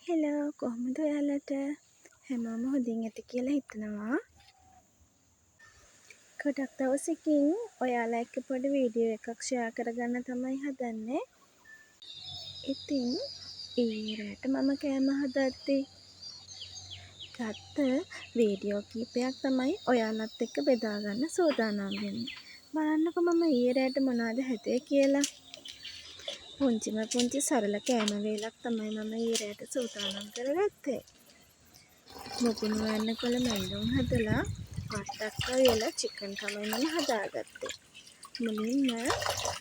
Hello කොහොමද ඔයාලට හැමෝම හොඳින් ඇති කියලා හිතනවා. ගොඩක් දවසකින් ඔයාලා එක්ක පොඩි වීඩියෝ එකක් ෂෙයා කරගන්න තමයි හදන්නේ. ඉතින් ඊයේ රාට මම කෑම හදද්දී ගත්ත වීඩියෝ කීපයක් තමයි ඔයාලත් එක්ක බෙදාගන්න සූදානම් වෙන්නේ. බලන්නකෝ මම ඊයේ රාට මොනවද හැදුවේ කියලා. පුංචි සරල කෑම වේලක් තමයි මම ඊයේ රාට සූදානම් කරගත්තේ. මුකුණු වෙන්නකොළ මැල්ලුම් හදලා වට්ටක්ක වෙලා චිකන් තමයි මම හදාගත්තේ. මුලින්ම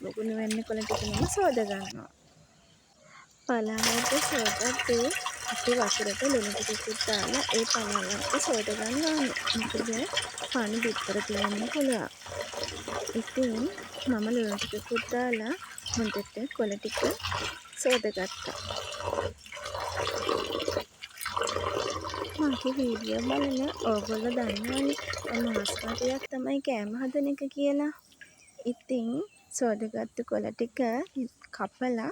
මුකුණු වෙන්නකොළ ටික මම සෝද ගන්නවා. පලාවට සෝදද්දී අපි වතුරට ලුණු ටිකකුත් දාලා ඒ පලාවට සෝද ගන්න ඕනේ. මොකද පණි බිත්තර තියෙන්න පුළුවන්. ඉතින් මම ලුණු ටිකකුත් දාලා හොඳට කොළ ටික සෝදගත්තා. මගේ වීඩියෝ බලන ඕගොල්ලෝ දන්නවනේ මම මාස්මටියක් තමයි කෑම හදන එක කියලා. ඉතින් සෝදගත්තු කොළ ටික කපලා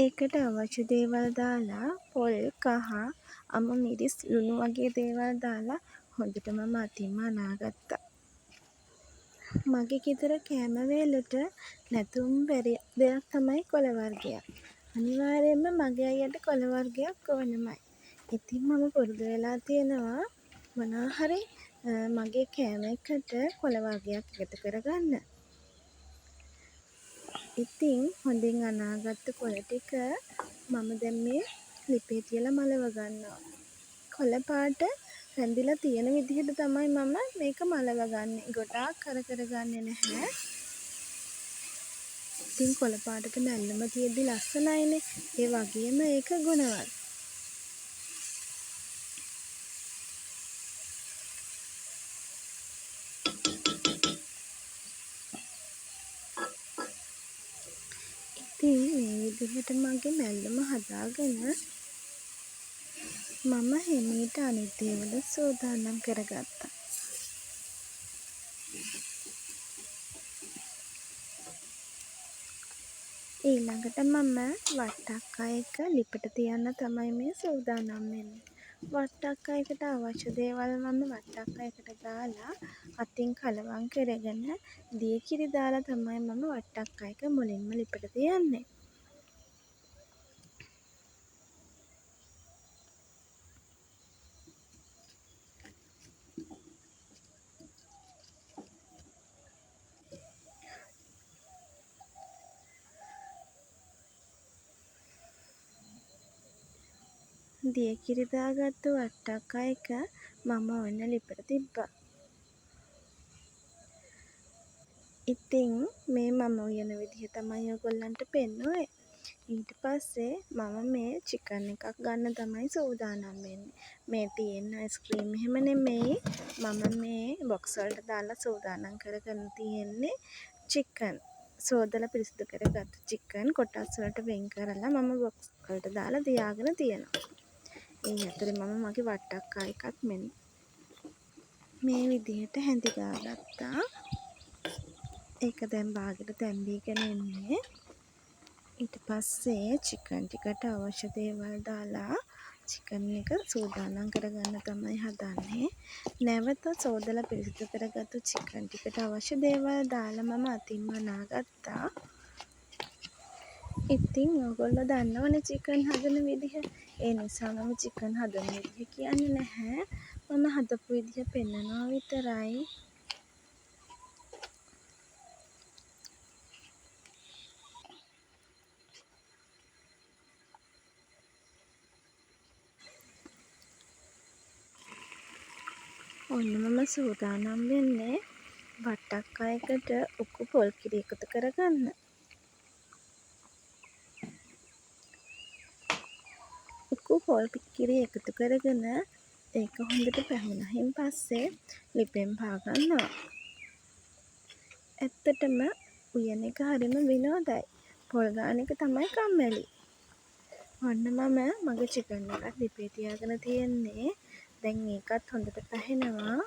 ඒකට අවශ්‍ය දේවල් දාලා පොල් කහ අමු මිරිස් ලුණු වගේ දේවල් දාලා හොඳට මම අතින්ම අනාගත්තා. මගේ ගෙදර කෑම වේලට නැතුම් බැරි දෙයක් තමයි කොළ වර්ගයක්. අනිවාර්යයෙන්ම මගේ අයියට කොළ වර්ගයක් ඕනමයි. ඉතින් මම පුරුදු වෙලා තියෙනවා මොනවා හරි මගේ කෑම එකට කොළ වර්ගයක් එකතු කරගන්න. ඉතින් හොඳින් අනාගත්තු කොළ ටික මම දැන් මේ ලිපේ තියලා මලව ගන්නවා. කොළ පාට රැඳිලා තියෙන විදිහට තමයි මම මේක මලව ගන්නේ. ගොඩාක් කර ගන්නේ නැහැ. ඉතින් කොළ පාටට මැල්ලම තියෙද්දි ලස්සනයිනේ. ඒ වගේම ඒක ගුණවත්. ඉතින් මේ විදිහට මගේ මැල්ලම හදාගෙන මම හිමීට අනිත් දේවල් සූදානම් කරගත්තා. ඊළඟට මම වට්ටක්කා එක ලිපට තියන්න තමයි මේ සූදානම් වෙන්නේ. වට්ටක්කා එකට අවශ්‍ය දේවල් මම වට්ටක්කා එකට දාලා අතින් කලවම් කරගෙන දිය කිරි දාලා තමයි මම වට්ටක්කා එක මුලින්ම ලිපට තියන්නේ. දිය කිරි දාගත්තු වට්ටක්කා එක මම ඔන්න ලිපට තිබ්බා. ඉතින් මේ මම උයන විදිහ තමයි ඔයගොල්ලන්ට පෙන්නුවේ. ඊට පස්සේ මම මේ චිකන් එකක් ගන්න තමයි සූදානම් වෙන්නේ. මේ තියෙන අයිස්ක්‍රීම් එහෙම නෙමෙයි. මම මේ බොක්ස් වලට දාලා සූදානම් කරගෙන තියෙන්නේ චිකන්. සෝදලා පිරිසිදු කරගත්තු චිකන් කොටස් වලට වෙන් කරලා මම බොක්ස් වලට දාලා තියාගෙන තියෙනවා. ඒ අතරේ මම මගේ වට්ටක්කා එකත් මෙන්න මේ විදිහට හැඳි ගාගත්තා. ඒක දැන් බාගෙට තැම්බීගෙන ඉන්නේ. ඊට පස්සේ චිකන් ටිකට අවශ්‍ය දේවල් දාලා චිකන් එක සූදානම් කරගන්න තමයි හදන්නේ. නැවත සෝදලා පිරිසිදු කරගත්තු චිකන් ටිකට අවශ්‍ය දේවල් දාලා මම අතින්ම අනාගත්තා. ඉතින් ඔයගොල්ලෝ දන්නවනේ චිකන් හදන විදිහ. ඒ නිසා මම චිකන් හදන විදිහ කියන්නේ නැහැ. මම හදපු විදිහ පෙන්නනවා විතරයි. ඔන්න මම සූදානම් වෙන්නේ වට්ටක්කා එකට උකු පොල් කිරි එකතු කරගන්න. උකු පොල් කිරි එකතු කරගෙන ඒක හොඳට පැහුණයින් පස්සේ ලිපෙන් පාගන්නවා. ඇත්තටම උයන එක හරිම විනෝදයි. පොල් ගාන එක තමයි කම්මැලි. ඔන්න මම මගේ චිකන් එකත් ලිපේ තියාගෙන තියෙන්නේ. දැන් ඒකත් හොඳට පැහෙනවා.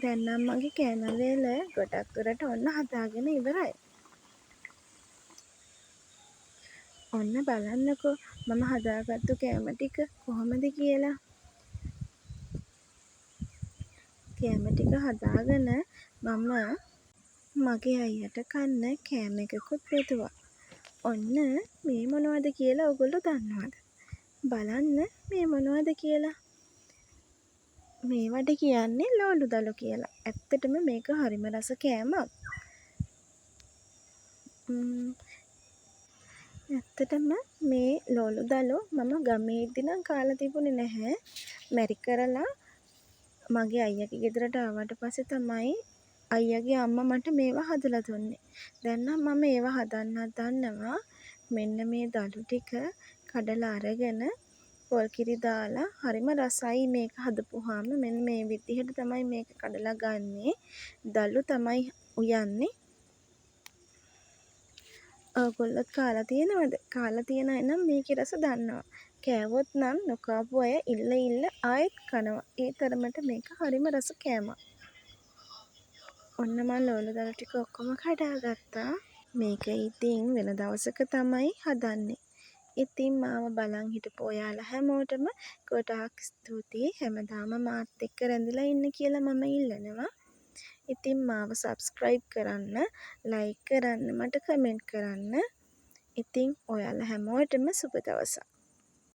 දැන් නම් මගේ කෑම වේල ගොඩක් දුරට ඔන්න හදාගෙන ඉවරයි. ඔන්න බලන්නකෝ මම හදාගත්තු කෑම ටික කොහොමද කියලා. කෑම ටික හදාගෙන මම මගේ අයියට කන්න කෑම එකකුත් බෙදුවා. ඔන්න මේ මොනවද කියලා ඔයගොල්ලෝ දන්නවද? බලන්න මේ මොනවද කියලා. මේවට කියන්නේ ලෝලු දළු කියලා. ඇත්තටම මේක හරිම රස කෑමක්. ඇත්තටම මේ ලෝලු දළු මම ගමේ ඉද්දි නම් කාලා තිබුණේ නැහැ. මැරි කරලා මගේ අයියාගේ ගෙදරට ආවට පස්සේ තමයි අයියාගේ අම්මා මට මේවා හදලා දුන්නේ. දැන් නම් මම ඒවා හදන්නත් දන්නවා. මෙන්න මේ දළු ටික කඩලා අරගෙන පොල් කිරි දාලා හරිම රසයි මේක හදපුවාම. මෙන්න මේ විදිහට තමයි මේක කඩලා ගන්නේ. දළු තමයි උයන්නේ. ඔයගොල්ලොත් කාලා තියෙනවද? කාලා තියෙන අය නම් මේකේ රස දන්නවා. කෑවොත් නම් නොකාපු අය ඉල්ල ආයෙත් කනවා. ඒ තරමට මේක හරිම රස කෑමක්. ඔන්න මම ලෝලු දළු ටික ඔක්කොම කඩාගත්තා. මේක ඉතින් වෙන දවසක තමයි හදන්නේ. ඉතින් මාව බලන් හිටපු ඔයාලා හැමෝටම ගොඩාක් ස්තුතියි. හැමදාම මාත් එක්ක රැඳිලා ඉන්න කියලා මම ඉල්ලනවා. ඉතින් මාව සබ්ස්ක්‍රයිබ් කරන්න, ලයික් කරන්න, මට කමෙන්ට් කරන්න. ඉතින් ඔයාලා හැමෝටම සුබ දවසක්.